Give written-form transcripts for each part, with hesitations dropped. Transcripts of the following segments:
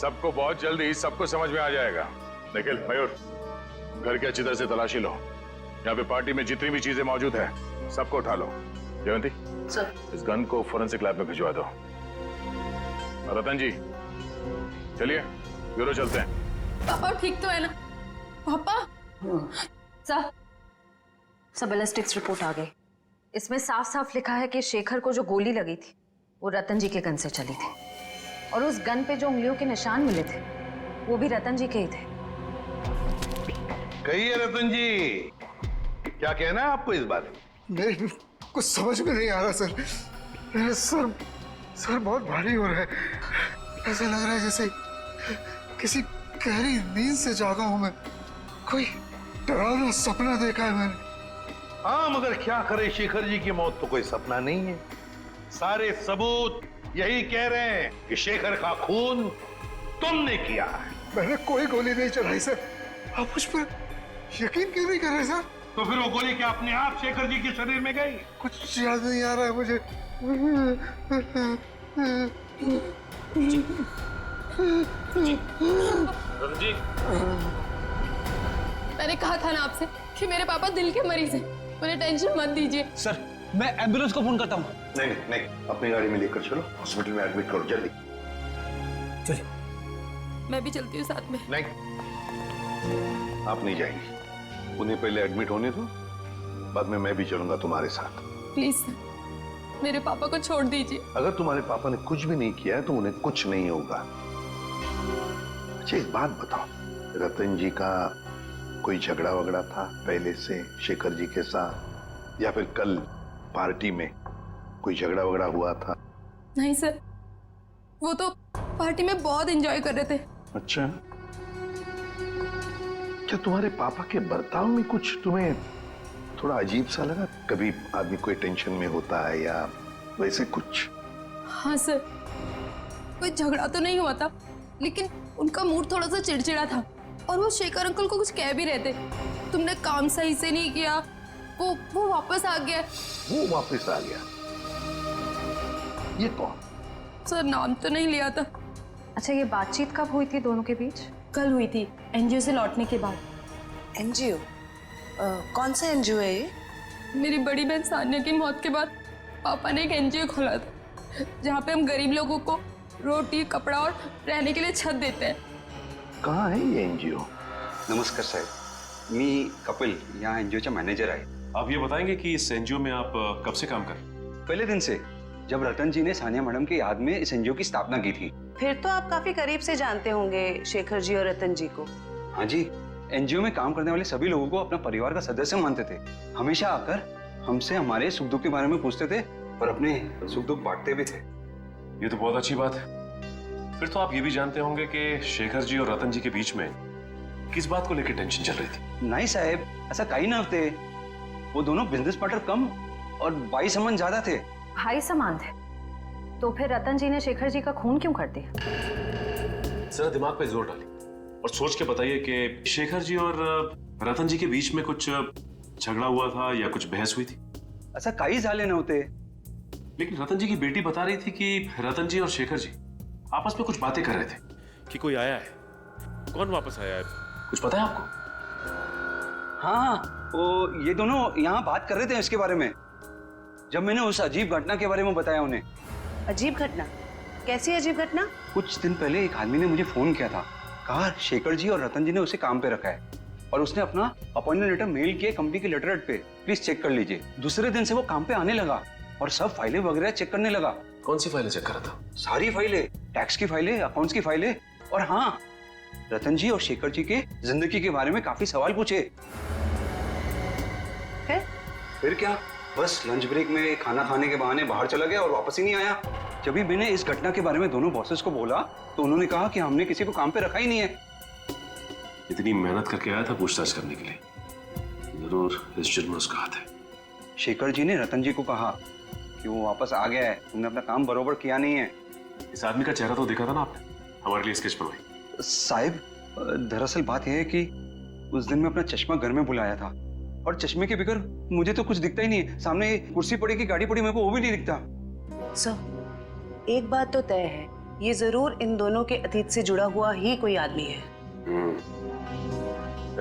सबको बहुत जल्दी सबको समझ में आ जाएगा। निखिल, मयूर, घर की अच्छी तरह से तलाशी लो। यहाँ पे पार्टी में जितनी भी चीजें मौजूद है सबको उठा लो। जयंती सर, इस गन को फोरेंसिक लैब में भिजवा दो। रतन जी चलिए ब्यूरो चलते हैं। पापा ठीक तो है ना? पापा सर, बैलिस्टिक्स रिपोर्ट आ गई। इसमें साफ साफ लिखा है कि शेखर को जो गोली लगी थी वो रतन जी के गन से चली थी, और उस गन पे जो उंगलियों के निशान मिले थे वो भी रतन जी के ही थे। कहिए रतन जी, क्या कहना है आपको इस बारे में? नहीं, कुछ समझ में नहीं आ रहा सर। मेरा सर बहुत भारी हो रहा है। ऐसा लग रहा है जैसे किसी गहरी नींद से जागा हूं मैं। कोई डरावना सपना देखा है मैंने। हाँ, मगर क्या करे, शेखर जी की मौत तो कोई सपना नहीं है। सारे सबूत यही कह रहे हैं कि शेखर का खून तुमने किया है। मैंने कोई गोली नहीं चलाई सर। आप मुझ पर यकीन क्यों नहीं कर रहे सर? तो फिर वो गोली क्या अपने आप शेखर जी के शरीर में गई? कुछ याद नहीं आ रहा है मुझे। जी मैंने कहा था ना आपसे कि मेरे पापा दिल के मरीज हैं, मुझे टेंशन मत दीजिए। सर, मैं एम्बुलेंस को फोन करता हूँ। नहीं नहीं नहीं, अपनी गाड़ी में लेकर चलो, हॉस्पिटल में एडमिट करो जल्दी। चलिए। मैं भी चलती हूँ साथ में। नहीं, आप नहीं जाएंगी। उन्हें पहले एडमिट होने दो, बाद में मैं भी चलूंगा तुम्हारे साथ। प्लीज सर, मेरे पापा को छोड़ दीजिए। अगर तुम्हारे पापा ने कुछ भी नहीं किया है तो उन्हें कुछ नहीं होगा। अच्छा, एक बात बताओ, रतन जी का कोई झगड़ा वगड़ा था पहले से शेखर जी के साथ, या फिर कल पार्टी में कोई झगड़ा वगड़ा हुआ था? नहीं सर, वो तो पार्टी में बहुत एंजॉय कर रहे थे। अच्छा, क्या तुम्हारे पापा के बर्ताव में कुछ तुम्हें थोड़ा अजीब सा लगा? कभी आदमी कोई टेंशन में होता है या वैसे कुछ? हाँ सर, कोई झगड़ा तो नहीं हुआ था, लेकिन उनका मूड थोड़ा सा चिड़चिड़ा था, और वो शेखर अंकल को कुछ कह भी रहे थे। तुमने काम सही से नहीं किया, वो वापस आ गया। वो वापस आ गया? ये कौन? सर, नाम तो नहीं लिया था। अच्छा, ये बातचीत कब हुई थी दोनों के बीच? कल हुई थी, एनजीओ से लौटने के बाद। एनजीओ? कौन सा एनजीओ है ये? मेरी बड़ी बहन सानिया की मौत के बाद पापा ने एक एनजीओ खोला था, जहाँ पे हम गरीब लोगों को रोटी, कपड़ा और रहने के लिए छत देते हैं। कहाँ है ये एनजीओ? नमस्कार साहेब, मी कपिल, यहाँ एनजीओचा मॅनेजर आहे। आप ये बताएंगे कि इस एनजीओ में आप कब से काम कर रहे हैं? पहले दिन से, जब रतन जी ने सानिया मैडम की याद में इस एनजीओ की स्थापना की थी। फिर तो आप काफी करीब से जानते होंगे शेखर जी और रतन जी को। हाँ जी, एनजीओ में काम करने वाले सभी लोगों को अपना परिवार का सदस्य मानते थे। हमेशा आकर हमसे हमारे सुख दुख के बारे में पूछते थे और अपने सुख दुख बांटते भी थे। ये तो बहुत अच्छी बात है। फिर तो आप ये भी जानते होंगे कि शेखर जी और रतन जी के बीच में किस बात को लेकर टेंशन चल रही थी? नहीं साहेब, ऐसा कहीं ना थे। वो दोनों बिजनेस पार्टनर कम और भाई समान ज्यादा थे। भाई समान थे? तो फिर रतन जी ने शेखर जी का खून क्यों कर दिया? जरा दिमाग पे जोर डालिए और सोच के बताइए कि शेखर जी और रतन जी के बीच में कुछ झगड़ा हुआ था या कुछ बहस हुई थी? ऐसा कई झाले नव्हते। लेकिन रतन जी की बेटी बता रही थी कि रतन जी और शेखर जी आपस में कुछ बातें कर रहे थे कि कोई आया है। कौन वापस आया है, कुछ पता है आपको? हाँ, वो ये दोनों यहाँ बात कर रहे थे इसके बारे में, जब मैंने उस अजीब घटना के बारे में बताया उन्हें। अजीब घटना? कैसी अजीब घटना? कुछ दिन पहले एक आदमी ने मुझे फोन किया था, कहा शेखर जी और रतन जी ने उसे काम पे रखा है, और उसने अपना अपॉइंटमेंट लेटर मेल किया कंपनी के लेटरहेड पे, प्लीज चेक कर लीजिए। दूसरे दिन से वो काम पे आने लगा और सब फाइलें वगैरह चेक करने लगा। कौन सी फाइलें चेक कर रहा था? सारी फाइलें, टैक्स की फाइलें, अकाउंट्स की फाइलें, और हाँ, रतन जी और शेखर जी के जिंदगी के बारे में काफी सवाल पूछे। फिर क्या, बस लंच ब्रेक में खाना खाने के बहाने बाहर चला गया और वापस ही नहीं आया। जब भी मैंने इस घटना के बारे में दोनों बॉसेस को बोला तो उन्होंने कहा कि हमने किसी को काम पे रखा ही नहीं है। इतनी मेहनत करके आया था पूछताछ करने के लिए, जरूर इस जुर्म में उसका हाथ है। शेखर जी ने रतन जी को कहा कि वो वापस आ गया है, तुमने अपना काम बरोबर किया नहीं है। इस आदमी का चेहरा तो देखा था ना आपने, हमारे लिए स्केच बनवाई। साहिब, दरअसल बात यह है कि उस दिन मैं अपना चश्मा घर में भुलाया था, और चश्मे के बगैर मुझे तो कुछ दिखता ही नहीं है। सामने कुर्सी पड़ी की गाड़ी पड़ी, मेरे को वो भी नहीं दिखता। सो एक बात तो तय है ये जरूर इन दोनों के अतीत से जुड़ा हुआ ही कोई आदमी है।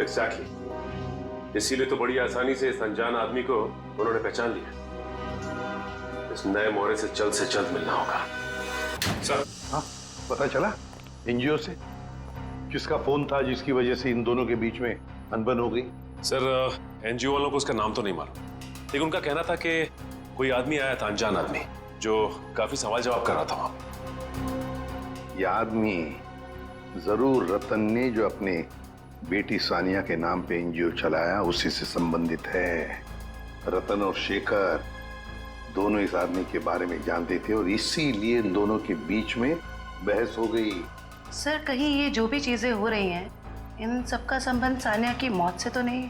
एग्जैक्टली। इसीलिए तो बड़ी आसानी से इस अनजान आदमी को उन्होंने पहचान लिया। इस नए मोहरे से जल्द मिलना होगा। सर, हाँ, पता चला एनजीओ से किसका फोन था जिसकी वजह से इन दोनों के बीच में अनबन हो गई? सर, एनजीओ वालों को उसका नाम तो नहीं मालूम, लेकिन उनका कहना था कि कोई आदमी आया था, अनजान आदमी, जो काफी सवाल जवाब कर रहा था वहां। ये आदमी जरूर रतन ने जो अपने बेटी सानिया के नाम पे एनजीओ चलाया उसी से संबंधित है। रतन और शेखर दोनों इस आदमी के बारे में जानते थे और इसीलिए इन दोनों के बीच में बहस हो गई। सर, कहीं ये जो भी चीजें हो रही हैं, इन सबका संबंध सानिया की मौत से तो नहीं?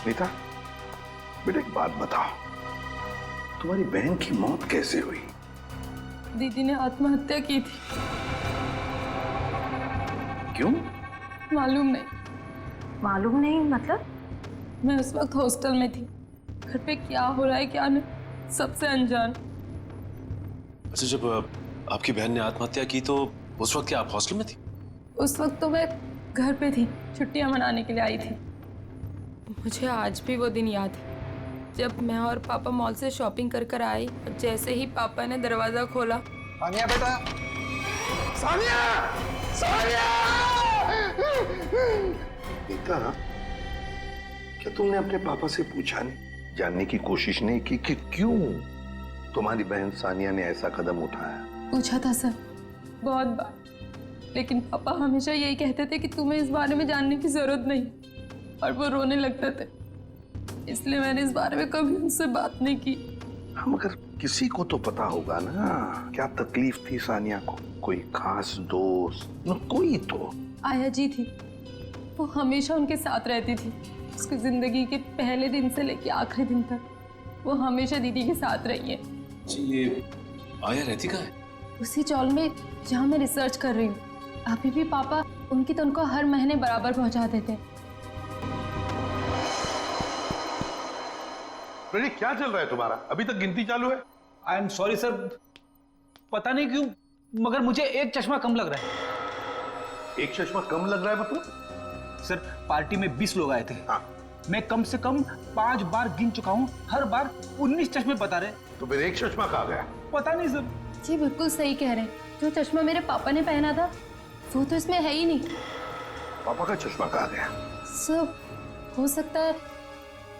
नीता, बेटा एक बात बताओ, तुम्हारी बहन की मौत कैसे हुई? दीदी ने आत्महत्या की थी। क्यों? मालूम नहीं। मालूम नहीं मतलब? मैं उस वक्त हॉस्टल में थी। घर पे क्या हो रहा है क्या नहीं, सबसे अनजान। अच्छा, जब आपकी बहन ने आत्महत्या की तो उस वक्त क्या आप हॉस्टल में थी? उस वक्त तो मैं घर पे थी, छुट्टियां मनाने के लिए आई थी। मुझे आज भी वो दिन याद है जब मैं और पापा मॉल से शॉपिंग कर आई और जैसे ही पापा ने दरवाजा खोला। सानिया बेटा, सानिया, सानिया! नीता, क्या तुमने अपने पापा से पूछा नहीं, जानने की कोशिश नहीं की कि क्यों तुम्हारी बहन सानिया ने ऐसा कदम उठाया? पूछा था सर, बहुत बार, लेकिन पापा हमेशा यही कहते थे कि तुम्हें इस बारे में जानने की जरूरत नहीं, और वो रोने लगते थे। इसलिए मैंने इस बारे में कभी उनसे बात नहीं की। हम मगर किसी को तो पता होगा ना क्या तकलीफ थी सानिया को, कोई खास दोस्त न कोई तो। आया जी थी, वो हमेशा उनके साथ रहती थी। उसकी जिंदगी के पहले दिन से लेके आखिरी दिन तक वो हमेशा दीदी के साथ रही है। जी, ये आया रहती कहाँ है? उसी चौल में जहाँ मैं रिसर्च कर रही हूँ। अभी भी पापा उनकी तो उनको हर महीने बराबर पहुँचा देते। क्या चल रहा है तुम्हारा? अभी तक गिनती चालू है? आई एम सॉरी सर, पता नहीं क्यों मगर मुझे एक चश्मा कम लग रहा है। एक चश्मा कम लग रहा है मतलब? सर, पार्टी में 20 लोग आए थे। हाँ। मैं कम से कम 5 बार गिन चुका हूँ, हर बार 19 चश्मे बता रहे। तो फिर एक चश्मा कहाँ गया? पता नहीं सर। जी बिल्कुल सही कह रहे हैं, जो चश्मा मेरे पापा ने पहना था वो तो इसमें है ही नहीं। पापा का चश्मा कहाँ गया? सर, हो सकता है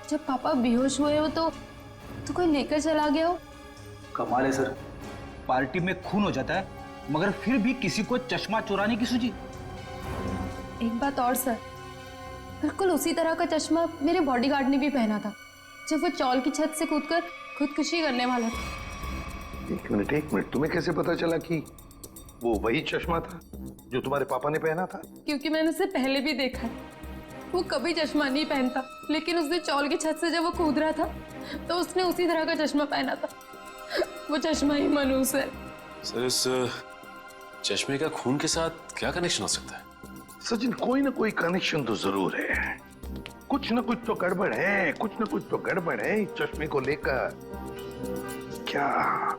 जब पापा बेहोश हुए हो तो कोई लेकर चला गया हो। कमाल है सर, पार्टी में खून हो जाता है मगर फिर भी किसी को चश्मा चुराने की सूझी। एक बात और सर, बिल्कुल उसी तरह का चश्मा मेरे बॉडीगार्ड ने भी पहना था जब वो चौल की छत से कूदकर खुदकुशी करने वाला था। एक मिनट, तुम्हें कैसे पता चला कि वो वही चश्मा था जो तुम्हारे पापा ने पहना था? क्योंकि मैंने उसे पहले भी देखा है। वो कभी चश्मा नहीं पहनता, लेकिन उसने चौल की छत से जब वो कूद रहा था तो उसने उसी तरह का चश्मा पहना था। वो चश्मा ही मनूस है। सर, इस चश्मे का खून के साथ क्या कनेक्शन हो सकता है? सचिन, कोई ना कोई कनेक्शन तो जरूर है। कुछ ना कुछ तो गड़बड़ है, कुछ ना कुछ तो गड़बड़ है इस चश्मे को लेकर। क्या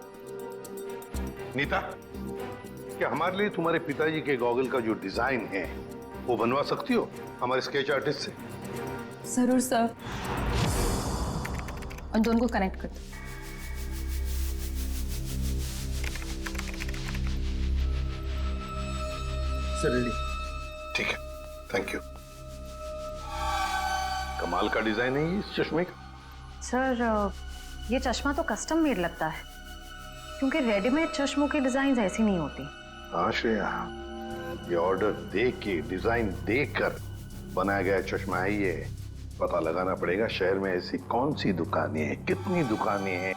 नीता, क्या हमारे लिए तुम्हारे पिताजी के गॉगल का जो डिजाइन है वो बनवा सकती हो हमारे स्केच आर्टिस्ट से? जरूर सर। उन दोनों को कनेक्ट कर दो। Sir ready. ठीक है, थैंक यू। कमाल का डिजाइन है ये इस चश्मे का। सर, ये चश्मा तो कस्टम मेड लगता है, क्योंकि रेडीमेड चश्मों की डिजाइन ऐसी नहीं होती। हाँ श्रेया, ये ऑर्डर देख के, डिजाइन देखकर बनाया गया चश्मा है ये। पता लगाना पड़ेगा शहर में ऐसी कौन सी दुकानें हैं, कितनी दुकानें हैं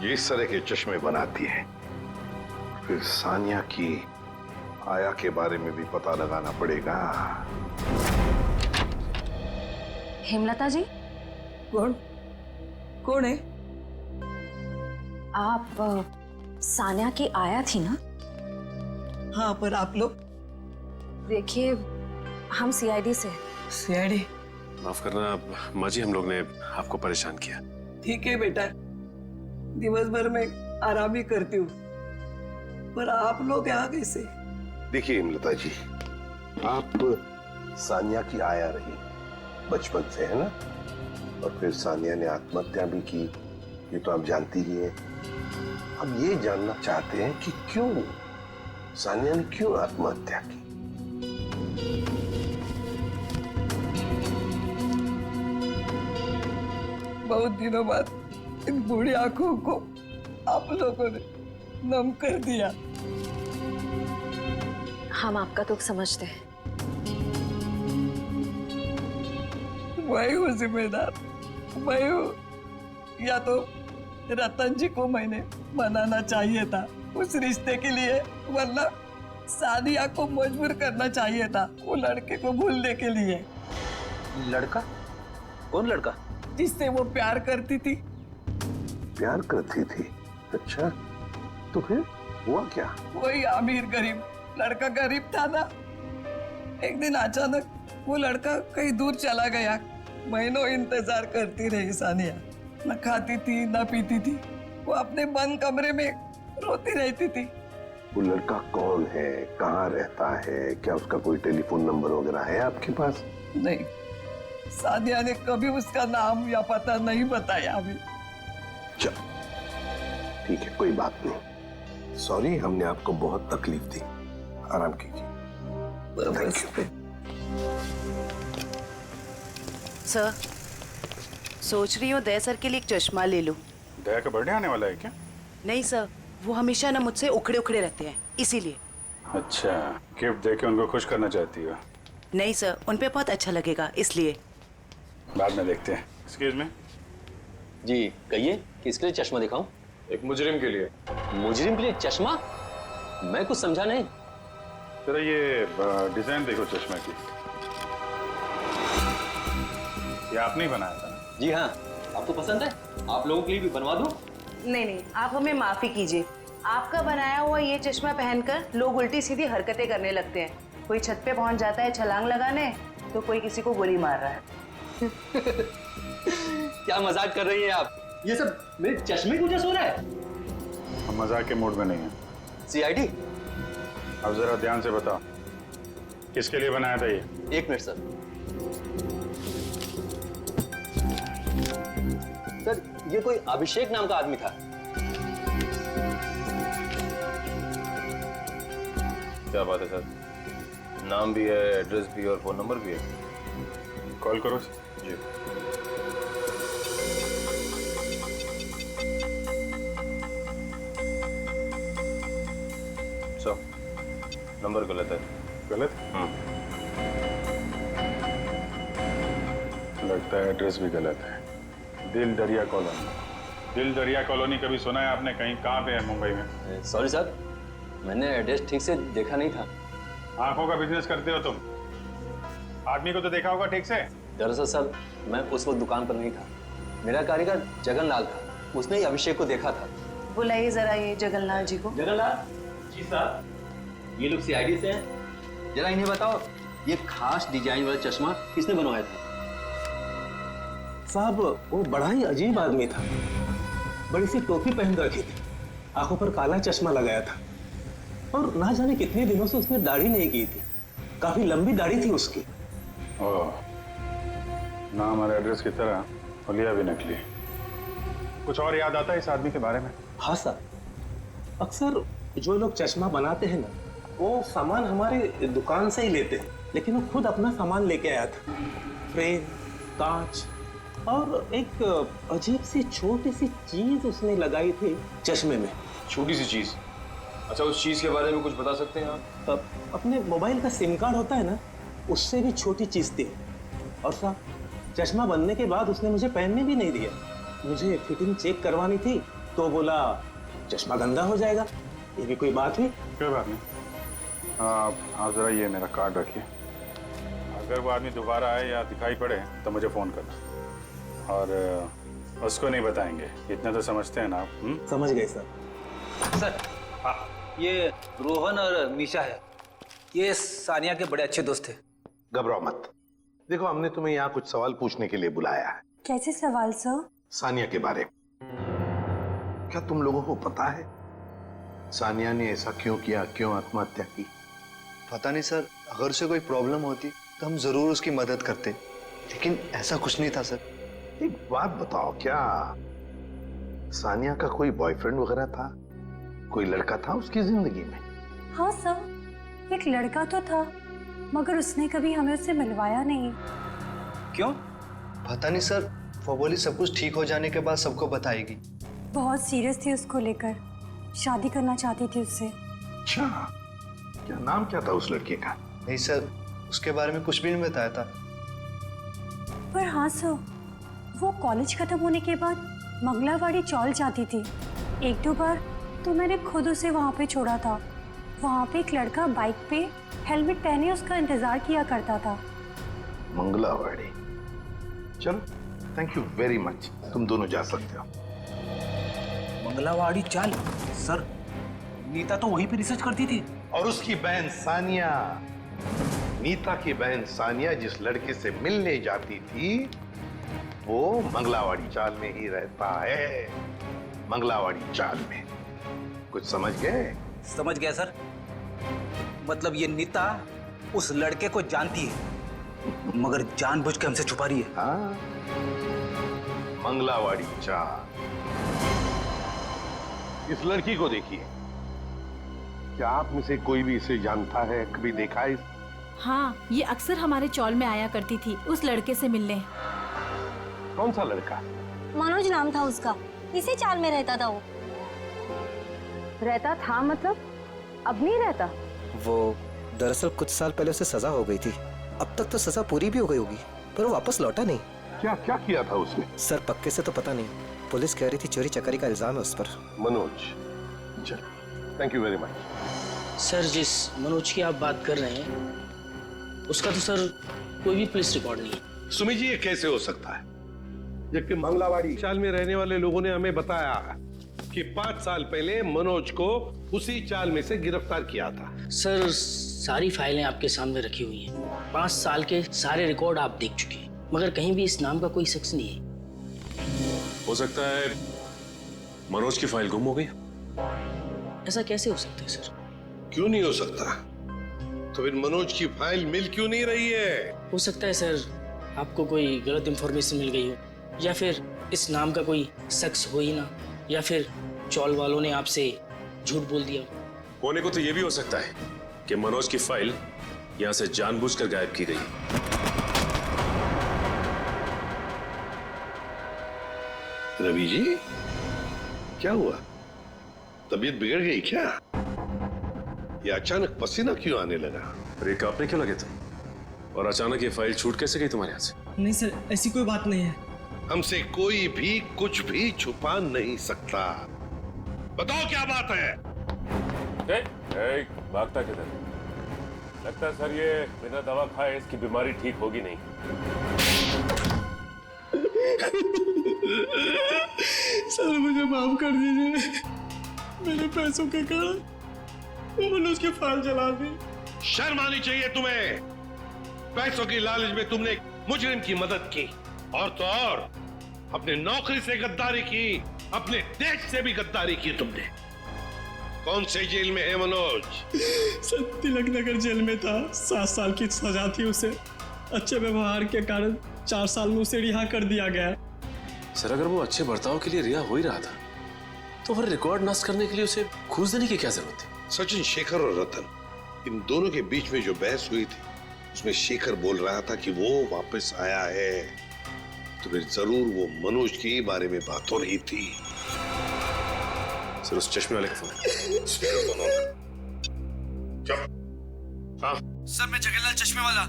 जो इस तरह के चश्मे बनाती हैं। फिर सानिया की आया के बारे में भी पता लगाना पड़ेगा। हेमलता जी, कौन है? आप सानिया की आया थी ना? हाँ, पर आप लोग? देखिए, हम सीआईडी से। सीआईडी? माफ करना माँ जी, हम लोग ने आपको परेशान किया। ठीक है बेटा, दिवस भर में आराम ही करती हूँ, पर आप लोग यहाँ कैसे? देखिए इमलता जी, आप सानिया की आया रही बचपन से, है ना? और फिर सानिया ने आत्महत्या भी की, ये तो आप जानती ही हैं। हम ये जानना चाहते हैं कि क्यों सानिया ने क्यों आत्महत्या की। बहुत दिनों बाद इन बूढ़ी आंखों को आप लोगों ने नम कर दिया। हम आपका दुख समझते हैं। मैं हूँ जिम्मेदार, मैं हूँ। या तो रतन जी को मैंने मनाना चाहिए था उस रिश्ते के लिए, वरना सानिया को मजबूर करना चाहिए था वो लड़के को भूलने के लिए। लड़का? कौन लड़का? जिससे वो प्यार करती थी। प्यार करती थी? अच्छा, तो फिर हुआ क्या? वही अमीर गरीब लड़का, गरीब था ना। एक दिन अचानक वो लड़का कहीं दूर चला गया। महीनों इंतजार करती रही सानिया, न खाती थी न पीती थी। वो अपने बंद कमरे में रोती रहती थी। वो लड़का कौन है, कहाँ रहता है, क्या उसका कोई टेलीफोन नंबर वगैरह है आपके पास? नहीं, सानिया ने कभी उसका नाम या पता नहीं बताया अभी। चल ठीक है, कोई बात नहीं। सॉरी, हमने आपको बहुत तकलीफ दी। आराम कीजिए। Thank you. सर, सोच रही हूँ दया सर के लिए एक चश्मा ले लूं। दया का बर्थडे आने वाला है क्या? नहीं सर, वो हमेशा ना मुझसे उखड़े उखड़े रहते हैं, इसीलिए। अच्छा, गिफ्ट देके उनको खुश करना चाहती हो? नहीं सर, उन पे बहुत अच्छा लगेगा, इसलिए। बाद में देखते हैं। एक्सक्यूज मी जी, कहिए किसके लिए चश्मा दिखाऊं? एक मुजरिम के लिए। मुजरिम के लिए चश्मा? मैं कुछ समझा नहीं। जरा ये डिजाइन देखो चश्मे की। ये आपने ही बनाया था ना? जी हाँ, आपको पसंद है? आप लोगों के लिए भी बनवा दूं? नहीं नहीं, आप हमें माफी कीजिए। आपका बनाया हुआ ये चश्मा पहनकर लोग उल्टी सीधी हरकतें करने लगते हैं। कोई छत पे पहुंच जाता है छलांग लगाने, तो कोई किसी को गोली मार रहा है। क्या मजाक कर रही हैं आप? ये सब मेरे चश्मे की वजह से हो रहा है? हम मजाक के मूड में नहीं है। सीआईडी? अब जरा ध्यान से बताओ, किसके लिए बनाया था ये? एक मिनट सर। सर, ये कोई अभिषेक नाम का आदमी था। क्या बात है सर, नाम भी है, एड्रेस भी और फोन नंबर भी है। कॉल करो जी। सर, नंबर गलत है। गलत? लगता है एड्रेस भी गलत है। दिल दरिया कॉलोनी। दिल दरिया कॉलोनी कभी सुना है आपने? कहीं कहाँ पे है मुंबई में? सॉरी सर, मैंने एड्रेस ठीक से देखा नहीं था। आंखों का बिजनेस करते हो तुम? आदमी को तो देखा होगा ठीक से। दरअसल सर, मैं उस वक्त दुकान पर नहीं था। मेरा कारीगर जगनलाल था, उसने ही अभिषेक को देखा था। बुलाइए जरा ये जगनलाल जी को। जगनलाल जी साहब, ये लोग सीआईडी से हैं। जरा इन्हें बताओ, ये खास डिजाइन वाला चश्मा किसने बनवाया था? साहब, वो बड़ा ही अजीब आदमी था। बड़ी सी टोपी पहन रखी थी, आंखों पर काला चश्मा लगाया था, और ना जाने कितने दिनों से उसने दाढ़ी नहीं की थी। काफी लंबी दाढ़ी थी उसकी। ओह, नाम और एड्रेस की तरह हुलिया भी नकली। कुछ और याद आता है इस आदमी के बारे में? हाँ सर, अक्सर जो लोग चश्मा बनाते हैं ना, वो सामान हमारे दुकान से ही लेते हैं, लेकिन वो खुद अपना सामान लेके आया था। फ्रेम, कांच और एक अजीब सी छोटी सी चीज उसने लगाई थी चश्मे में। छोटी सी चीज? अच्छा, उस चीज के बारे में कुछ बता सकते हैं आप? अपने मोबाइल का सिम कार्ड होता है ना, उससे भी छोटी चीज थी। और साहब, चश्मा बनने के बाद उसने मुझे पहनने भी नहीं दिया। मुझे फिटिंग चेक करवानी थी तो बोला चश्मा गंदा हो जाएगा। ये भी कोई बात हुई? कोई बात नहीं। आप जरा ये मेरा कार्ड रखिए। अगर वो आदमी दोबारा आए या दिखाई पड़े तो मुझे फोन करना, और उसको नहीं बताएंगे, इतना तो समझते हैं ना आप? समझ गए सर। सर, हाँ, ये रोहन और मीशा है। ये सानिया के बड़े अच्छे दोस्त थे। घबराओ मत। देखो, हमने तुम्हें यहाँ कुछ सवाल पूछने के लिए बुलाया है। कैसे सवाल सर? सानिया के बारे में। क्या तुम लोगों को पता है सानिया ने ऐसा क्यों किया, क्यों आत्महत्या की? पता नहीं सर, अगर उसे कोई प्रॉब्लम होती तो हम जरूर उसकी मदद करते, लेकिन ऐसा कुछ नहीं था सर। एक बात बताओ, क्या सानिया का कोई बॉयफ्रेंड वगैरह था? कोई लड़का था उसकी जिंदगी में? हाँ सर, एक लड़का तो था, मगर उसने कभी हमें उससे मिलवाया नहीं। क्यों? पता नहीं सर, वो बोली सब कुछ ठीक हो जाने के बाद सबको बताएगी। बहुत सीरियस थी उसको लेकर, शादी करना चाहती थी उससे। अच्छा, क्या नाम क्या था उस लड़के का? नहीं सर, उसके बारे में कुछ भी नहीं बताया था। पर हाँ सर, वो कॉलेज खत्म होने के बाद मंगलावाड़ी चौल जाती थी। एक दो बार तो मैंने खुद उसे वहाँ पे छोड़ा था। वहाँ पे एक लड़का बाइक पे हेलमेट पहने उसका इंतजार किया करता था। मंगलावाड़ी, चलो थैंक यू वेरी मच, तुम दोनों जा सकते हो। मंगलावाड़ी चाल सर, नीता तो वहीं पे रिसर्च करती थी। और उसकी बहन सानिया, नीता की बहन सानिया जिस लड़के से मिलने जाती थी वो मंगलावाड़ी चाल में ही रहता है। मंगलावाड़ी चाल में, कुछ समझ गए? समझ गया सर। मतलब ये नीता उस लड़के को जानती है, मगर जानबूझ के हमसे छुपा रही है। हाँ, मंगलावाड़ी चाल। इस लड़की को देखिए, क्या आप में से कोई भी इसे जानता है, कभी देखा है? हाँ, ये अक्सर हमारे चौल में आया करती थी उस लड़के से मिलने। कौन सा लड़का? मनोज नाम था उसका, इसी चाल में रहता था वो। रहता था मतलब अब नहीं रहता? वो दरअसल कुछ साल पहले उसे सजा हो गई थी। अब तक तो सजा पूरी भी हो गई होगी, पर वो वापस लौटा नहीं। क्या क्या किया था उसने? सर पक्के से तो पता नहीं, पुलिस कह रही थी चोरी चकारी का इल्जाम है उस पर। मनोज, चल, thank you very much. Sir, जिस मनोज की आप बात कर रहे हैं उसका तो सर कोई भी पुलिस रिकॉर्ड नहीं है। सुमी जी, ये कैसे हो सकता है जबकि मंगलावाड़ी चाल में रहने वाले लोगों ने हमें बताया कि 5 साल पहले मनोज को उसी चाल में से गिरफ्तार किया था। सर, सारी फाइलें आपके सामने रखी हुई हैं। 5 साल के सारे रिकॉर्ड आप देख चुके हैं, मगर कहीं भी इस नाम का कोई शख्स नहीं है। हो सकता है मनोज की फाइल गुम हो गई। ऐसा कैसे हो सकता है सर? क्यों नहीं हो सकता? तो फिर मनोज की फाइल मिल क्यों नहीं रही है? हो सकता है सर आपको कोई गलत इंफॉर्मेशन मिल गई हो, या फिर इस नाम का कोई शख्स हो ही ना, या फिर चौल वालों ने आपसे झूठ बोल दिया। होने को तो ये भी हो सकता है कि मनोज की फाइल यहां से जानबूझकर गायब की गई। रवि जी, क्या हुआ? तबीयत बिगड़ गई क्या? ये अचानक पसीना क्यों आने लगा? अरे कांपने क्यों लगे तुम? और अचानक ये फाइल छूट कैसे गई तुम्हारे हाथ से? नहीं सर, ऐसी कोई बात नहीं है। हमसे कोई भी कुछ भी छुपा नहीं सकता। बताओ क्या बात है? भागता किधर? लगता है सर ये बिना दवा खाए इसकी बीमारी ठीक होगी नहीं। सर मुझे माफ कर दीजिए, मेरे पैसों के कारण मनोज की फाइल जला दी। शर्म आनी चाहिए तुम्हें। पैसों की लालच में तुमने मुजरिम की मदद की, और तो और अपने नौकरी से गद्दारी की, अपने देश से भी गद्दारी की तुमने। कौन से जेल में है मनोज? सर, तिलक नगर जेल में था। 7 साल की सजा थी उसे। अच्छे व्यवहार के कारण 4 साल में उसे रिहा कर दिया गया। सर, अगर वो अच्छे बर्ताव के लिए रिहा हो ही रहा था तो फिर रिकॉर्ड नष्ट करने के लिए उसे घूस देने की क्या जरूरत थी? सचिन, शेखर और रतन, इन दोनों के बीच में जो बहस हुई थी उसमें शेखर बोल रहा था कि वो वापस आया है, तो फिर जरूर वो मनोज के बारे में बात हो रही थी। सर, उस चश्मे वाले का फोन। हाँ सर, मैं जगन्नाथ चश्मे वाला।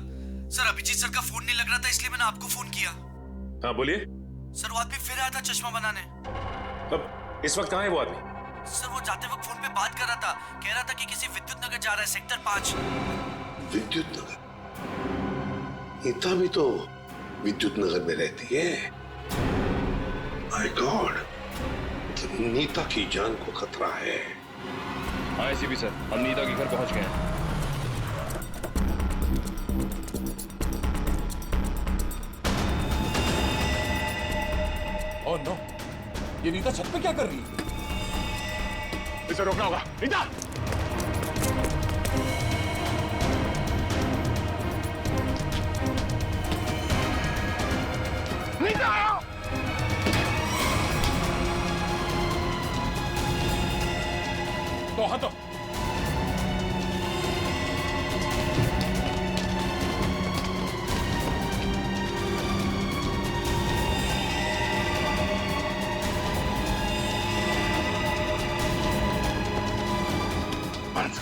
सर, अभिजीत सर का फोन नहीं लग रहा था, इसलिए मैंने आपको फोन किया। हाँ बोलिए। सर, वो आदमी फिर आया था चश्मा बनाने। अब इस वक्त कहाँ है वो आदमी? सर, वो जाते वक्त फोन पे बात कर रहा था, कह रहा था कि किसी विद्युत नगर जा रहा है, सेक्टर 5। विद्युत नगर? नीता भी तो विद्युत नगर में रहती है। माय गॉड, मतलब नीता की जान को खतरा है। हाँ एसीपी सर, हम नीता के घर पहुंच गए हैं। ओह नो, ये नीता छत पे क्या कर रही है? इस इसे रोकना होगा। नीता! नीता! तो हाथों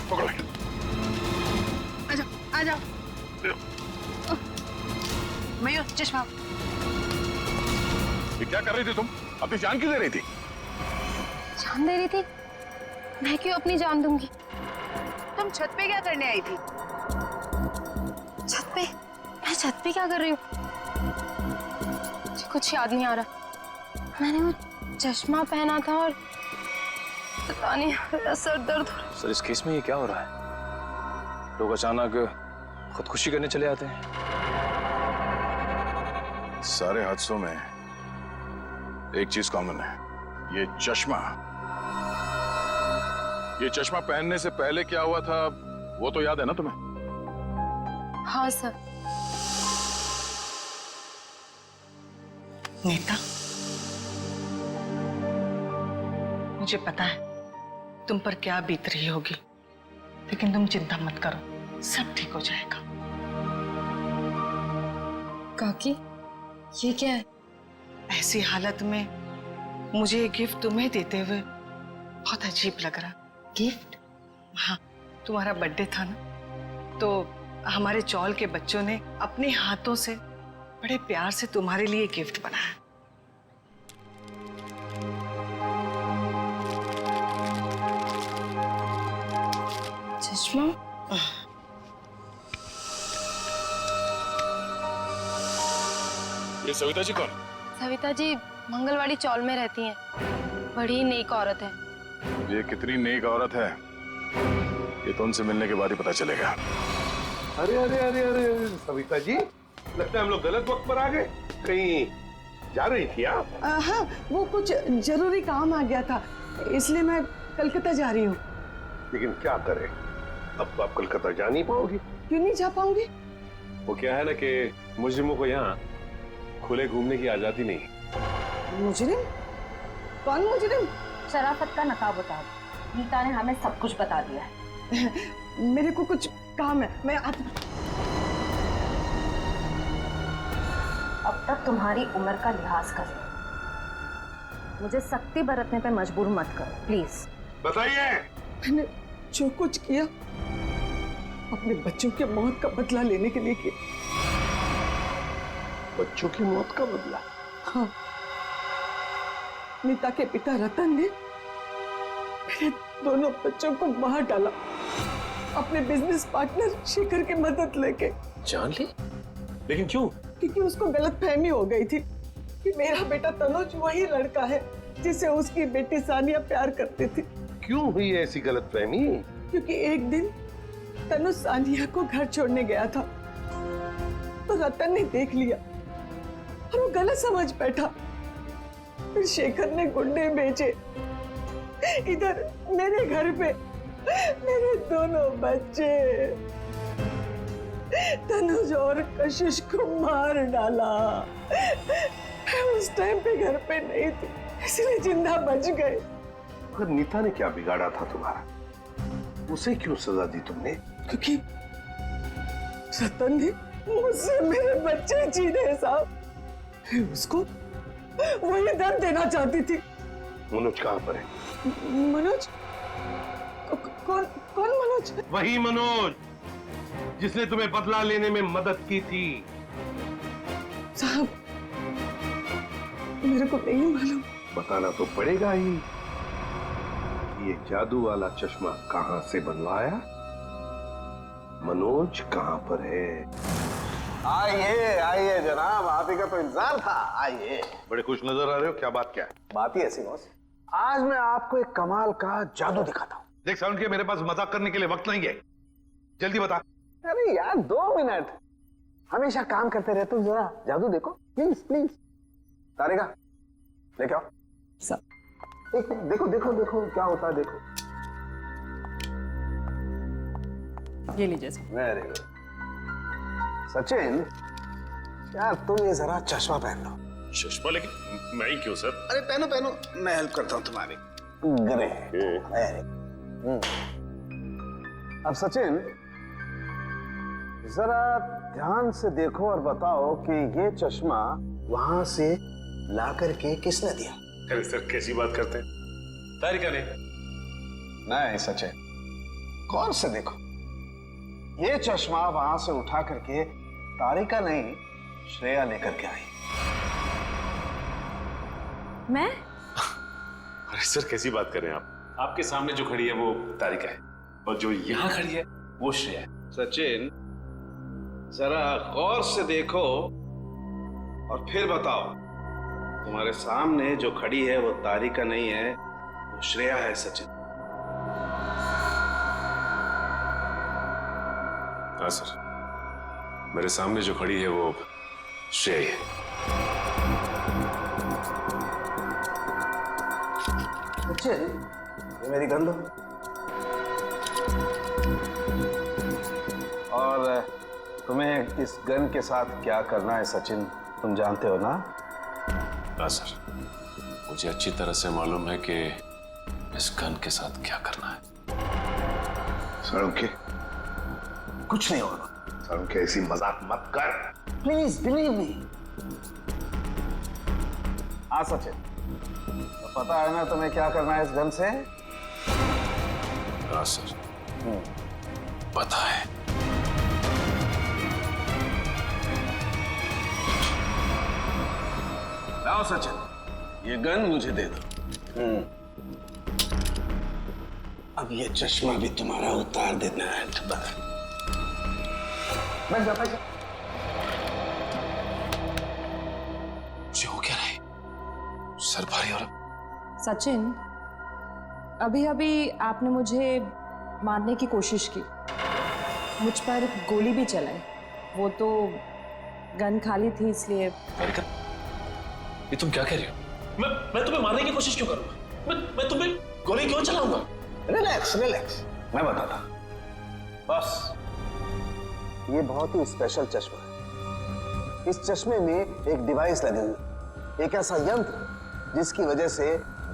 पकड़ो। आ जाओ। मयूर चश्मा। ये क्या कर रही थी तुम? अपनी जान क्यों दे रही थी? जान दे रही थी? मैं क्यों अपनी जान दूंगी? तुम छत पे क्या करने आई थी? छत पे? मैं छत पे क्या कर रही हूँ? मुझे कुछ याद नहीं आ रहा। मैंने वो चश्मा पहना था और पता नहीं, मेरा सर दर्द हो रहा है। सर, इस केस में ये क्या हो रहा है? लोग अचानक खुदकुशी करने चले आते हैं। सारे हादसों में एक चीज कॉमन है, ये चश्मा। ये चश्मा पहनने से पहले क्या हुआ था वो तो याद है ना तुम्हें? हाँ सर। नीता, मुझे पता है तुम पर क्या बीत रही होगी, लेकिन तुम चिंता मत करो, सब ठीक हो जाएगा। काकी, ये क्या है? ऐसी हालत में मुझे ये गिफ्ट तुम्हें देते हुए बहुत अजीब लग रहा। गिफ्ट? हाँ, तुम्हारा बर्थडे था ना, तो हमारे चौल के बच्चों ने अपने हाथों से बड़े प्यार से तुम्हारे लिए गिफ्ट बनाया। चश्मा? ये सविता जी कौन? सविता जी मंगलवाड़ी चौल में रहती हैं, बड़ी नेक औरत है। ये कितनी नेक औरत है ये तो उनसे मिलने के बाद ही पता चलेगा। अरे अरे अरे अरे सविता जी, लगता है हम लोग गलत वक्त पर आ गए। कहीं जा रही थी आप? हाँ, वो कुछ जरूरी काम आ गया था, इसलिए मैं कलकत्ता जा रही हूँ। लेकिन क्या करें, अब तो आप कलकत्ता जा नहीं पाओगी। क्यों नहीं जा पाऊंगी? वो क्या है ना कि मुजरिमों को यहाँ खुले घूमने की आजादी नहीं। मुजरिम? कौन मुजरिम? शराफत का नकाब उतार। नीता ने हमें सब कुछ बता दिया है। मेरे को कुछ काम है, मैं अब तक तुम्हारी उम्र का लिहाज कर। मुझे सख्ती बरतने पे मजबूर मत करो प्लीज। बताइए। मैंने जो कुछ किया अपने बच्चों के मौत का बदला लेने के लिए किया। बच्चों की मौत का बदला? हाँ, नीता के पिता रतन ने मेरे दोनों बच्चों को मार डाला, अपने बिजनेस पार्टनर शेखर की मदद लेके। जान ली? लेकिन क्यों? क्योंकि उसको गलतफहमी हो गई थी कि मेरा बेटा तनुज वही लड़का है जिसे उसकी बेटी सानिया प्यार करती थी। क्यों हुई ऐसी गलतफहमी? क्योंकि एक दिन तनुज सानिया को घर छोड़ने गया था, तो रतन ने देख लिया और वो गलत समझ बैठा। फिर शेखर ने गुंडे भेजे इधर मेरे घर पे, मेरे दोनों बच्चे तनुज और कशिश को मार डाला। मैं उस टाइम पे घर पे नहीं थी, इसलिए जिंदा बच गए। पर नीता ने क्या बिगाड़ा था तुम्हारा? उसे क्यों सजा दी तुमने? क्योंकि रतन ने मुझसे मेरे बच्चे छीने साहब। उसको वही दर्द देना चाहती थी। मनोज कहाँ पर है? मनोज? कौन कौन मनोज? वही मनोज जिसने तुम्हें बदला लेने में मदद की थी। साहब, मेरे को नहीं मालूम। बताना तो पड़ेगा ही। ये जादू वाला चश्मा कहाँ से बनवाया? मनोज कहाँ पर है? आइए आइए जनाब, आप ही का तो इंतजार था। आइए। बड़े खुश नजर आ रहे हो, क्या बात? क्या है? बात ही ऐसी बॉस, आज मैं आपको एक कमाल का जादू दिखाता हूँ। देख साउंड के मेरे पास मजाक करने के लिए वक्त नहीं है, जल्दी बता। अरे यार 2 मिनट, हमेशा काम करते रहते हो, जरा जादू देखो प्लीज प्लीज। तारिका लेके आओ। सब देखो देखो देखो क्या होता है, देखो ये लीजिए सर। Very good. सचिन, यार तुम ये जरा चश्मा पहन लो। चश्मा? लेकिन मैं ही क्यों सर? अरे पहनो पहनो, मैं हेल्प करता हूँ तुम्हारी। अब सचिन, जरा ध्यान से देखो और बताओ कि ये चश्मा वहां से ला करके किसने दिया? अरे सर कैसी बात करते हैं? तारिका ने। नहीं सचिन, कौन से देखो, ये चश्मा वहां से उठा करके तारिका नहीं, श्रेया लेकर के आई। मैं? अरे सर कैसी बात कर रहे हैं आप? आपके सामने जो खड़ी है वो तारिका है और जो यहाँ खड़ी है वो श्रेया है। सचिन, जरा गौर से देखो और फिर बताओ, तुम्हारे सामने जो खड़ी है वो तारिका नहीं है, वो श्रेया है। सचिन। हाँ सर, मेरे सामने जो खड़ी है वो श्रेया है। सचिन, ये मेरी गन दो। और तुम्हें इस गन के साथ क्या करना है सचिन, तुम जानते हो ना? हाँ सर, मुझे अच्छी तरह से मालूम है कि इस गन के साथ क्या करना है। सड़के कुछ नहीं होगा। सड़के ऐसी मजाक मत कर। Please believe me. हाँ सचिन, तो पता है ना तुम्हें क्या करना है इस गन से? हाँ सर, पता है। लाओ सचिन, ये गन मुझे दे दो। अब ये चश्मा भी तुम्हारा उतार देना है। बैठ जा, बैठ जा। हो क्या रहा है? सर भारी हो रहा। सचिन, अभी अभी आपने मुझे मारने की कोशिश की, मुझ पर गोली भी चलाई, वो तो गन खाली थी इसलिए। तारिका, ये तुम क्या कह रही हो? मैं तुम्हें मारने की कोशिश क्यों करूंगा? मैं तुम्हें गोली क्यों चलाऊंगा? रिलैक्स रिलैक्स, मैं बताता। बस ये बहुत ही स्पेशल चश्मा है। इस चश्मे में एक डिवाइस लगी हुई, एक ऐसा यंत्र जिसकी वजह से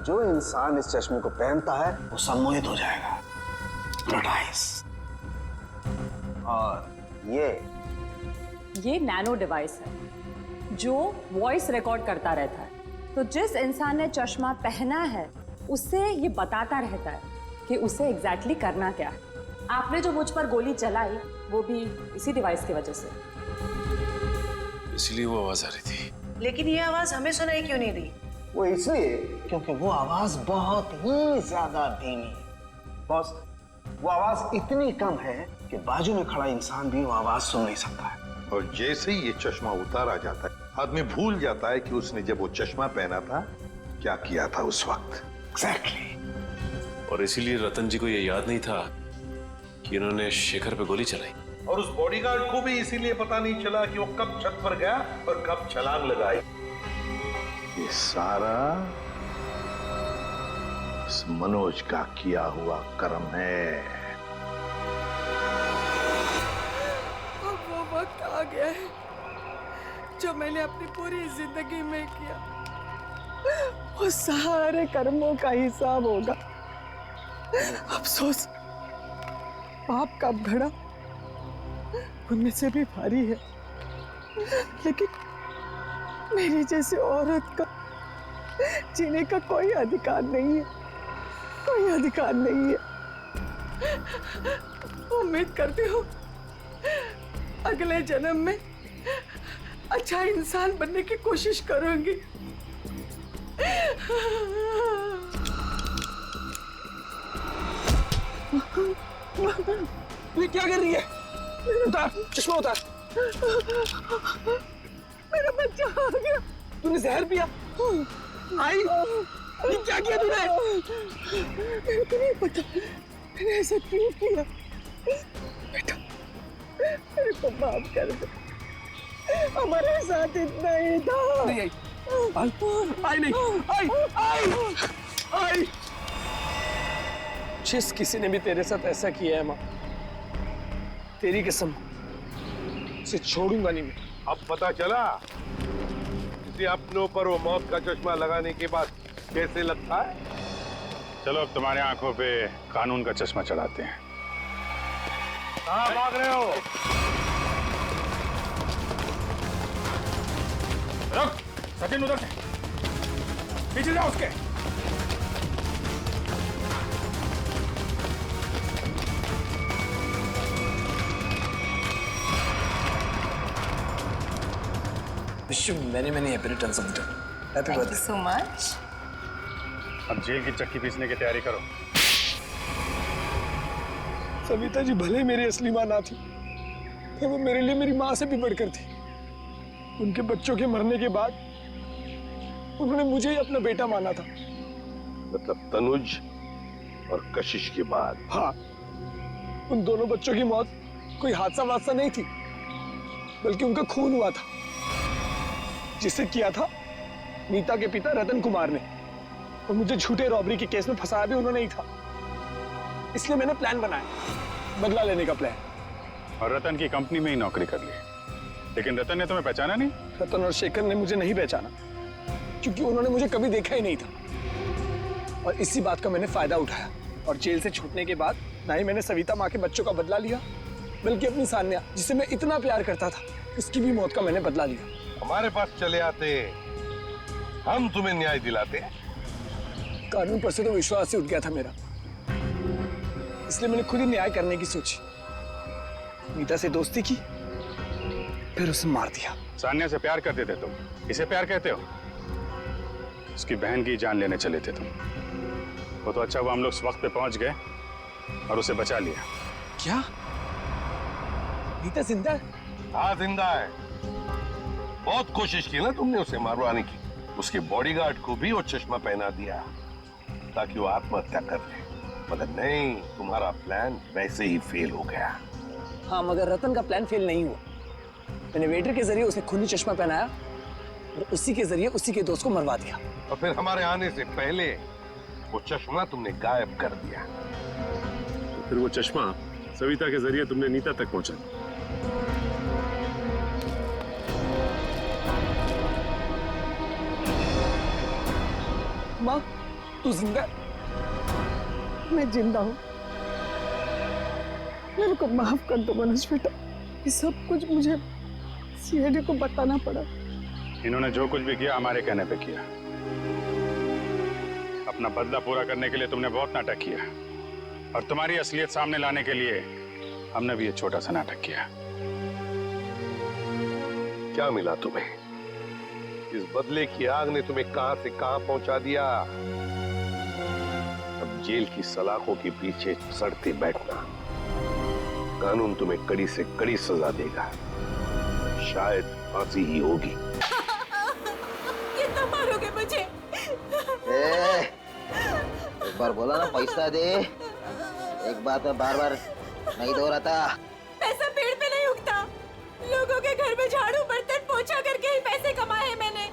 जो इंसान इस चश्मे को पहनता है वो सम्मोहित हो जाएगा, hypnotize। और ये नैनो डिवाइस है जो वॉइस रिकॉर्ड करता रहता है, तो जिस इंसान ने चश्मा पहना है उससे ये बताता रहता है कि उसे एग्जैक्टली करना क्या है। आपने जो मुझ पर गोली चलाई वो भी इसी डिवाइस की वजह से। इसलिए वो आवाज आ रही थी। लेकिन ये आवाज हमें सुनाई क्यों नहीं दी? वो इसलिए क्योंकि वो आवाज बहुत ही ज्यादा धीमी है। बॉस, वो आवाज इतनी कम है कि बाजू में खड़ा इंसान भी वो आवाज सुन नहीं सकता है। और जैसे ही ये चश्मा उतारा जाता है, आदमी भूल जाता है कि उसने जब वो चश्मा पहना था क्या किया था उस वक्त। एग्जैक्टली। और इसीलिए रतन जी को ये याद नहीं था कि इन्होंने शेखर पे गोली चलाई। और उस बॉडीगार्ड को भी इसीलिए पता नहीं चला कि वो कब छत पर गया और कब छलांग लगाई। ये सारा इस मनोज का किया हुआ कर्म है। अब वो वक्त आ गया है जो मैंने अपनी पूरी जिंदगी में किया, वो सारे कर्मों का हिसाब होगा। अफसोस, पाप का घड़ा उनमें से भी भारी है, लेकिन मेरी जैसी औरत का जीने का कोई अधिकार नहीं है, कोई अधिकार नहीं है। उम्मीद करती हूँ अगले जन्म में अच्छा इंसान बनने की कोशिश करूंगी। ये क्या कर रही है? उतार चश्मा, उतार। मेरा बच्चा आ गया। तूने जहर पिया? आई, ये क्या किया तूने? मेरे को नहीं पता मैंने ऐसा क्यों किया। बेटा, मेरे को माफ कर दे, हमारे साथ इतना ही था। नहीं आई, आई नहीं, आई। जिस किसी ने भी तेरे साथ ऐसा किया है माँ, तेरी कसम, उसे छोड़ूंगा नहीं मैं। अब पता चला किसी अपनों पर वो मौत का चश्मा लगाने के बाद कैसे लगता है। चलो अब तुम्हारे आंखों पे कानून का चश्मा चढ़ाते हैं। कहाँ भाग रहे हो? रुक, सचिन उधर से पीछे जाओ उसके। Wish you many happy returns of the day. Happy birthday. Thank you so much. अब जेल की चक्की पीसने की तैयारी करो। सविता जी भले मेरी असली माँ ना थी, पर वो मेरे लिए मेरी माँ से भी बढ़कर थी। उनके बच्चों के मरने के बाद उन्होंने मुझे ही अपना बेटा माना था। मतलब तनुज और कशिश के बाद? हाँ, उन दोनों बच्चों की मौत कोई हादसा वादसा नहीं थी, बल्कि उनका खून हुआ था, जिसे किया था नीता के पिता रतन कुमार ने, और मुझे झूठे रॉबरी के केस में फंसाया भी उन्होंने ही था। इसलिए मैंने प्लान बनाया, बदला लेने का प्लान। और रतन की कंपनी में ही नौकरी कर ली, लेकिन रतन ने तुम्हें पहचाना नहीं? रतन और शेखर ने मुझे नहीं पहचाना, क्योंकि उन्होंने मुझे कभी देखा ही नहीं था। और इसी बात का मैंने फायदा उठाया, और जेल से छूटने के बाद ना ही मैंने सविता माँ के बच्चों का बदला लिया, बल्कि अपनी सान्या, जिसे मैं इतना प्यार करता था, उसकी भी मौत का मैंने बदला लिया। हमारे पास चले आते, हम तुम्हें न्याय दिलाते। कानून पर से तो विश्वास ही उठ गया था मेरा, इसलिए मैंने खुद ही न्याय करने की सोची। नीता से दोस्ती की, फिर उसे मार दिया। सान्या से प्यार करते थे तुम, इसे प्यार कहते हो? उसकी बहन की जान लेने चले थे तुम। वो तो अच्छा हुआ हम लोग इस वक्त पे पहुंच गए और उसे बचा लिया। क्या नीता जिंदा है? हाँ जिंदा है। बहुत कोशिश की ना तुमने उसे मारवाने की। उसके बॉडीगार्ड को भी वो चश्मा पहना दिया ताकि वो आत्महत्या कर ले, मगर नहीं, तुम्हारा प्लान वैसे ही फेल हो गया। हाँ, मगर रतन का प्लान फेल नहीं हुआ। मैंने वेटर के जरिए उसे खूनी चश्मा पहनाया और उसी के जरिए उसी के दोस्त को मरवा दिया। और फिर हमारे आने से पहले वो चश्मा तुमने गायब कर दिया। तो फिर वो चश्मा सविता के जरिए तुमने नीता तक पहुंचा। माँ, तू जिंदा है? मैं जिंदा हूँ। मेरे को माफ कर दो मनोज बेटा, ये सब कुछ मुझे सीआईडी को बताना पड़ा। इन्होंने जो कुछ भी किया हमारे कहने पे किया। अपना बदला पूरा करने के लिए तुमने बहुत नाटक किया, और तुम्हारी असलियत सामने लाने के लिए हमने भी एक छोटा सा नाटक किया। क्या मिला तुम्हें? इस बदले की आग ने तुम्हें कहां से कहां पहुंचा दिया। अब जेल की सलाखों के पीछे सड़ते बैठना। कानून तुम्हें कड़ी से कड़ी सजा देगा, शायद फांसी ही होगी। कितना मारोगे मुझे? एक बार बोला ना पैसा दे, एक बात में बार बार नहीं दोहराता। पैसा पेड़ पे नहीं उगता। लोगों के घर में झाड़ू बर्तन पोछा करके ही पैसे कमाए हैं मैंने।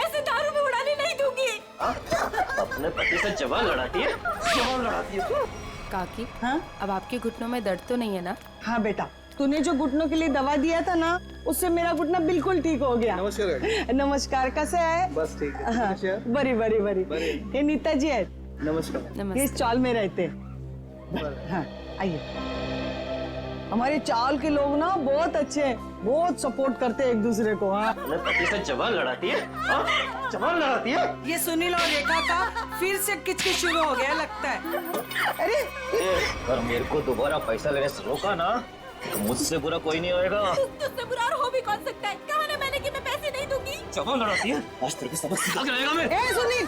ऐसे दारू में उड़ाने नहीं दूंगी। अपने पति से जवान लड़ाती है, जवान लड़ाती है। काकी, हाँ? अब आपके घुटनों में दर्द तो नहीं है ना? हाँ बेटा, तूने जो घुटनों के लिए दवा दिया था ना, उससे मेरा घुटना बिल्कुल ठीक हो गया। नमस्कार। नमस्कार, कैसे है? बस ठीक है। हाँ, बड़ी बड़ी बड़ी। ये नीता जी है। नमस्कार। ये इस चौल में रहते हैं। हाँ, आइए। हमारे चावल के लोग ना बहुत अच्छे हैं, बहुत सपोर्ट करते हैं एक दूसरे को। हाँ, अपने पति से जवान लड़ाती है, जवान लड़ाती है। ये सुनील और रेखा का फिर से किचकिच शुरू हो गया लगता है। अरे अगर मेरे को दोबारा पैसा लेने से रोका ना, तो मुझसे बुरा कोई नहीं होएगा। तुझसे बुरा और हो भी कौन सकता है? कहा ना मैंने कि मैं पैसे नहीं दूंगी। जवान लड़ाती है, आज तेरे को सबक सिखा के रहेगा मैं। ए सुनील,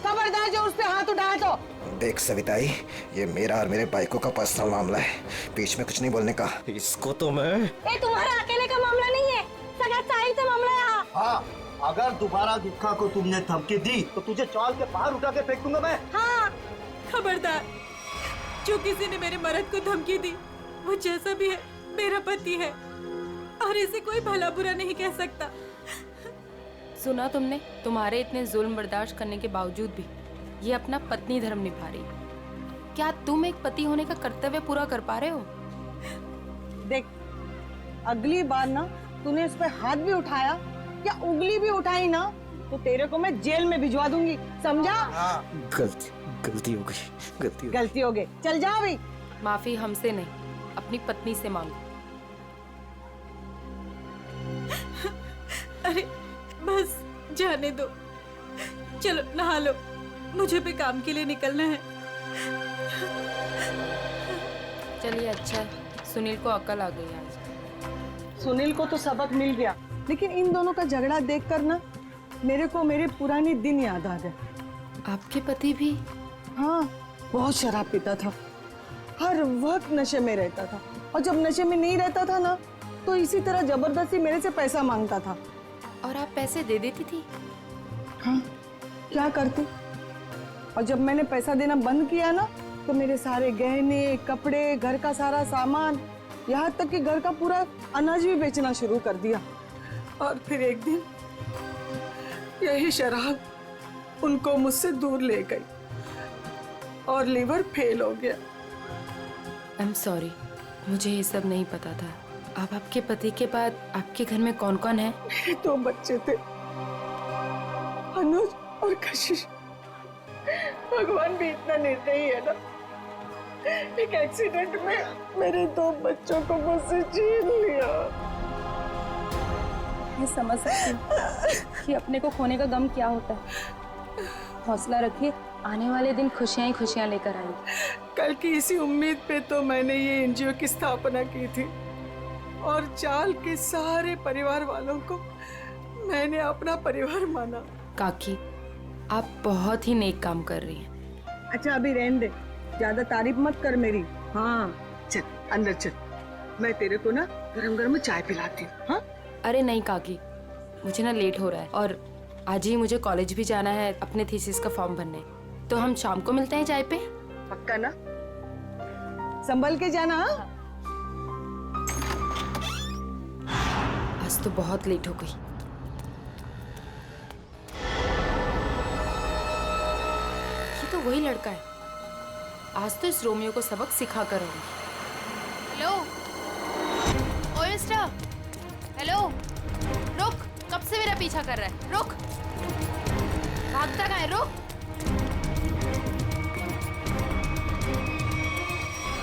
खबरदार जो उस पे हाथ उठाया तो। देख सविताई, ये मेरा और मेरे बाइकों का पर्सनल मामला है, बीच में कुछ नहीं बोलने का। इसको तो मैं। ये तुम्हारा अकेले का मामला नहीं है, सगा साहिल से मामला है। यहाँ हाँ, अगर दोबारा गुटखा को तुमने धमकी दी तो तुझे चाल के बाहर उठा के फेंक दूंगा मैं। हाँ, खबरदार, जो किसी ने मेरे मर्द को धमकी दी, वो जैसा भी है मेरा पति है, और इसे कोई भला बुरा नहीं कह सकता। सुना तुमने? तुम्हारे इतने जुल्म बर्दाश्त करने के बावजूद भी ये अपना पत्नी धर्म निभा रही। क्या तुम एक पति होने का कर्तव्य पूरा कर पा रहे हो? देख, अगली बार ना तूने इस पे हाथ भी उठाया या उंगली भी उठाई ना तो तेरे को मैं जेल में भिजवा दूंगी, समझा? गलती हो गई, गलती हो गई। चल जा अभी। माफी हमसे नहीं, अपनी पत्नी से मांगो। अरे बस जाने दो, चलो नहा लो, मुझे भी काम के लिए निकलना है। चलिए अच्छा है, सुनील को अकल आ गई आज। सुनील को तो सबक मिल गया, लेकिन इन दोनों का झगड़ा देखकर ना मेरे को मेरे पुराने दिन याद आ गए। आपके पति भी? हाँ, बहुत शराब पीता था, हर वक्त नशे में रहता था, और जब नशे में नहीं रहता था ना तो इसी तरह जबरदस्ती मेरे से पैसा मांगता था। और आप पैसे दे देती थी? हाँ, क्या करती? और जब मैंने पैसा देना बंद किया ना तो मेरे सारे गहने, कपड़े, घर का सारा सामान, यहाँ तक कि घर का पूरा अनाज भी बेचना शुरू कर दिया। और फिर एक दिन यही शराब उनको मुझसे दूर ले गई और लीवर फेल हो गया। आई एम सॉरी, मुझे ये सब नहीं पता था। अब आपके पति के बाद आपके घर में कौन कौन है? मेरे 2 बच्चे थे, अनुज और कशिश। भगवान भी इतना निर्दयी है ना, एक एक्सीडेंट में मेरे 2 बच्चों को मुझसे छीन लिया। मैं समझ सकती हूँ कि अपने को खोने का गम क्या होता है। हौसला रखिए, आने वाले दिन खुशियाँ ही खुशियाँ लेकर आएंगे। कल की इसी उम्मीद पे तो मैंने ये एनजीओ की स्थापना की थी, और चाल के सारे परिवार वालों को मैंने अपना परिवार माना। काकी, आप बहुत ही नेक काम कर रही हैं। अच्छा अभी रहने दे, ज्यादा तारीफ मत कर मेरी। हाँ चल अंदर चल, मैं तेरे को ना गरम गरम चाय पिलाती हूँ। हाँ? अरे नहीं काकी, मुझे ना लेट हो रहा है और आज ही मुझे कॉलेज भी जाना है अपने थीसिस का फॉर्म भरने। तो हम शाम को मिलते हैं चाय पे? पक्का ना? संभल के जाना। आज तो बहुत लेट हो गई। ये तो वही लड़का है, आज तो इस रोमियो को सबक सिखा कर रहूंगी। हेलो ओए मिस्टर, हेलो, रुक, कब से मेरा पीछा कर रहा है? रुक, भागता कहाँ है? रुक।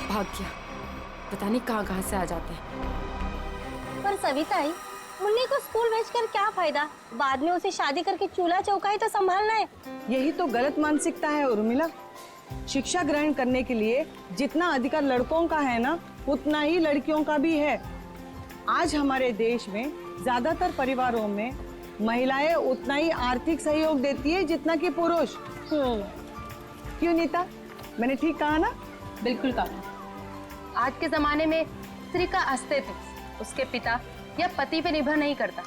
भाग गया, पता नहीं कहाँ कहाँ से आ जाते हैं। पर सविता आई, मुन्नी को स्कूल भेजकर क्या फायदा? बाद में उसे शादी करके चूल्हा चौका ही तो संभालना है। यही तो गलत मानसिकता है उर्मिला। शिक्षा ग्रहण करने के लिए जितना अधिकार लड़कों का है ना, उतना ही लड़कियों का भी है। आज हमारे देश में ज्यादातर परिवारों में महिलाएं उतना ही आर्थिक सहयोग देती है जितना कि पुरुष। क्यों नीता, मैंने ठीक कहा ना? बिल्कुल कहा। आज के जमाने में स्त्री का अस्तित्व उसके पिता या पति पे निर्भर नहीं करता।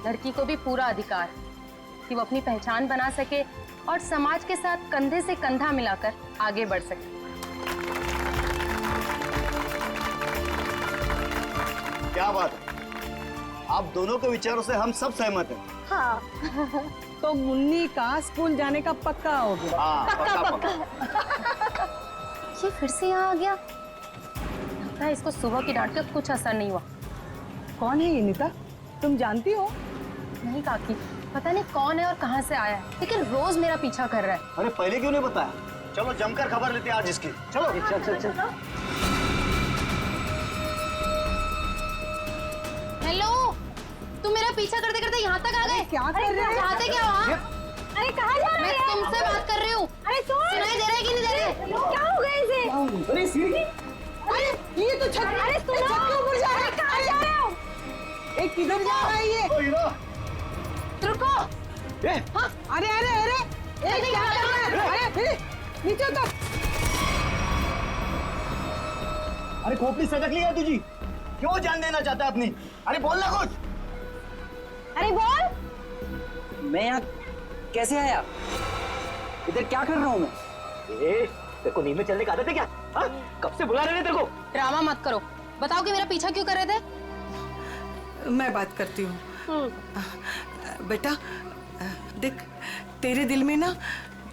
लड़की को भी पूरा अधिकार है कि वो अपनी पहचान बना सके और समाज के साथ कंधे से कंधा मिलाकर आगे बढ़ सके। क्या बात है, आप दोनों के विचारों से हम सब सहमत हैं। हाँ। तो मुन्नी का स्कूल जाने का पक्का हो गया। पक्का। ये फिर से यहाँ आ गया। लगता है इसको सुबह की डांट का कुछ असर नहीं हुआ। कौन है ये नीता, तुम जानती हो? नहीं काकी, पता नहीं कौन है और कहाँ से आया है, लेकिन रोज मेरा पीछा कर रहा है। अरे पहले क्यों नहीं बताया? चलो जमकर खबर लेते हैं आज इसकी। चलो चल। हेलो, तुम मेरा पीछा करते करते यहाँ तक आ गए? क्या कर रहे हो? चाहते क्या वहाँ? अरे कहाँ जा रहे मैं तुमसे बात कर रही हूँ। अरे सुनाई दे रहा है कि नहीं दे रहा है? क्या हो गया इसे? अरे सीढ़ी, अरे ये तो छत, अरे छत के ऊपर जा रहा है। कहाँ जा रहे हो? एक किधर जा रहा है ये? रुको। हाँ, अरे क्या कर रहा है? अरे नीचे उतर। अरे खोपड़ी सटक लिया तुझी, क्यों जान देना चाहता है अपनी? अरे बोल ना कुछ। अरे बोल। मैं यहाँ कैसे आया? इधर क्या कर रहा हूँ मैं? तेरे को नींद में चलने की आदत है क्या? हाँ? कब से बुला रहे थे तेरे को? ड्रामा मत करो, बताओ कि मेरा पीछा क्यों कर रहे थे? मैं बात करती हूँ। बेटा देख, तेरे दिल में ना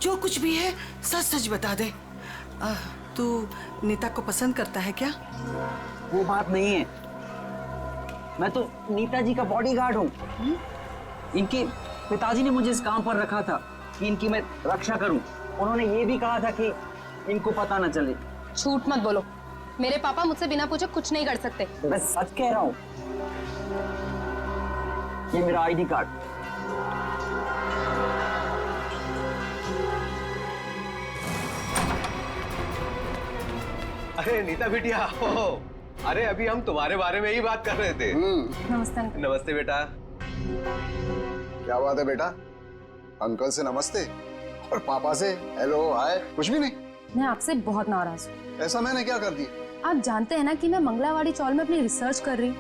जो कुछ भी है सच सच बता दे। तू नीता को पसंद करता है क्या? वो बात नहीं है, मैं तो नीता जी का बॉडीगार्ड हूँ। इनके पिताजी ने मुझे इस काम पर रखा था कि इनकी मैं रक्षा करूं। उन्होंने ये भी कहा था कि इनको पता न चले। झूठ मत बोलो, मेरे पापा मुझसे बिना पूछे कुछ नहीं कर सकते। मैं सच कह रहा हूँ। ये मेरा आईडी कार्ड। अरे नीता बिटिया, अरे अभी हम तुम्हारे बारे में ही बात कर रहे थे। नमस्ते। नमस्ते बेटा। क्या बात है बेटा, अंकल से नमस्ते और पापा से हेलो हाय कुछ भी नहीं? मैं आपसे बहुत नाराज हूँ। ऐसा मैंने क्या कर दिया? आप जानते हैं ना कि मैं मंगलावाड़ी चौल में अपनी रिसर्च कर रही हूँ।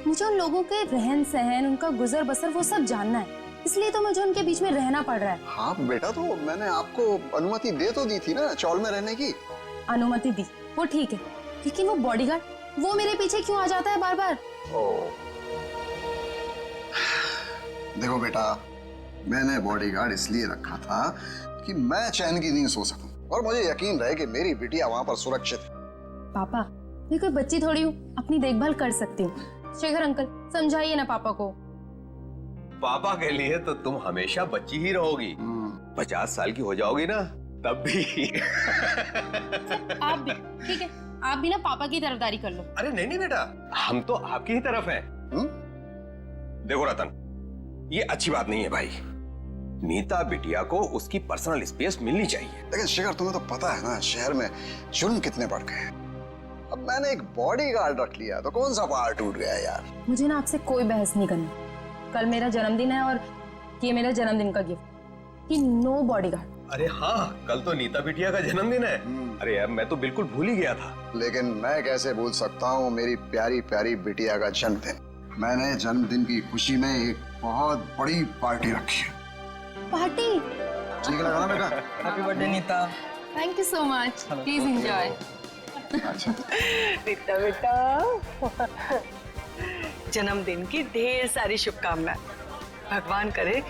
मुझे उन लोगों के रहन सहन, उनका गुजर बसर वो सब जानना है, इसलिए तो मुझे उनके बीच में रहना पड़ रहा है। हाँ बेटा, तो मैंने आपको अनुमति दे तो दी थी ना चौल में रहने की। अनुमति दी वो ठीक है, लेकिन वो बॉडीगार्ड वो मेरे पीछे क्यों आ जाता है बार बार? देखो बेटा, मैंने बॉडीगार्ड इसलिए रखा था कि मैं चैन की नींद सो सकूं और मुझे यकीन रहे कि मेरी बिटिया वहां पर सुरक्षित है। पापा, मैं कोई बच्ची थोड़ी हूँ, अपनी देखभाल कर सकती हूँ। शेखर अंकल, समझाइए ना पापा को। पापा के लिए तो तुम हमेशा बच्ची ही रहोगी। 50 साल की हो जाओगी ना तब भी। आप भी ठीक है, आप भी ना पापा की तरफदारी कर लो। अरे नहीं नहीं बेटा, हम तो आपकी ही तरफ हैं। देखो रतन, ये अच्छी बात नहीं है भाई। नीता बिटिया को उसकी पर्सनल स्पेस मिलनी चाहिए। लेकिन शेखर, तुम्हें तो पता है ना शहर में जुर्म कितने बढ़ गए हैं। अब मैंने एक बॉडीगार्ड रख लिया तो कौन सा पहाड़ टूट गया यार। मुझे ना आपसे कोई बहस नहीं करनी। कल मेरा जन्मदिन है और ये मेरा जन्मदिन का गिफ्ट कि नो बॉडीगार्ड। अरे हाँ, कल तो नीता बिटिया का जन्मदिन है। अरे यार, मैं तो बिल्कुल भूल ही गया था। लेकिन मैं कैसे भूल सकता हूँ मेरी प्यारी प्यारी बिटिया का जन्मदिन। मैंने जन्मदिन की खुशी में एक बहुत बड़ी पार्टी रखी है। पार्टी? ठीक लगा ना बेटा? Happy birthday Nita. Thank you so much, please enjoy. Nita बेटा, जन्मदिन की ढेर सारी शुभकामनाएं। भगवान करे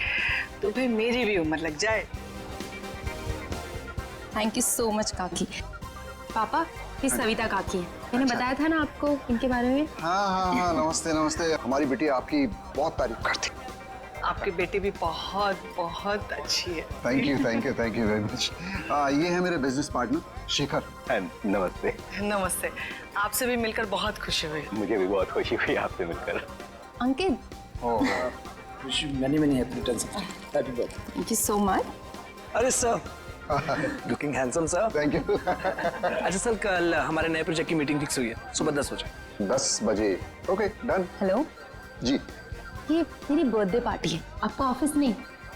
तुम्हें मेरी भी उम्र लग जाए। थैंक यू सो मच काकी। पापा, ये सविता काकी है, मैंने बताया था ना आपको इनके बारे में। हाँ, नमस्ते नमस्ते। हमारी बेटी आपकी बहुत तारीफ करती। आपकी बेटी भी बहुत बहुत अच्छी है। Thank you very much. ये है मेरे बिजनेस पार्टनर शेखर। नमस्ते। नमस्ते। आपसे भी मिलकर बहुत खुशी हुई। मुझे भी बहुत खुशी हुई आपसे मिलकर। Ankit, many happy returns of happy birthday. Thank you so much. अरे sir, looking handsome sir. Thank you. अच्छा सर, कल हमारे नए प्रोजेक्ट की मीटिंग फिक्स हुई है सुबह 10 बजे। 10 बजे? Okay, done. हेलो जी, ये मेरी बर्थडे पार्टी है, आपका ऑफिस नहीं,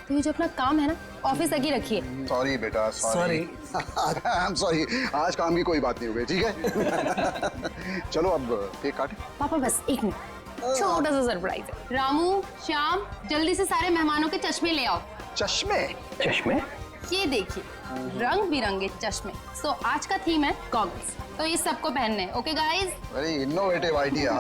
तो ये जो अपना काम है ना ऑफिस तक ही रखिए। सॉरी बेटा, सॉरी। आई एम सॉरी, आज काम की कोई बात नहीं हो गई, ठीक है। चलो अब केक काटें। पापा बस एक मिनट, छोटा सा सरप्राइज है। रामू, श्याम, जल्दी से सारे मेहमानों के चश्मे ले आओ। चश्मे? चश्मे? ये देखिए, रंग बिरंगे चश्मे। सो आज का थीम है गॉगल्स, तो ये सबको पहनने हैं। Okay guys? Very innovative idea.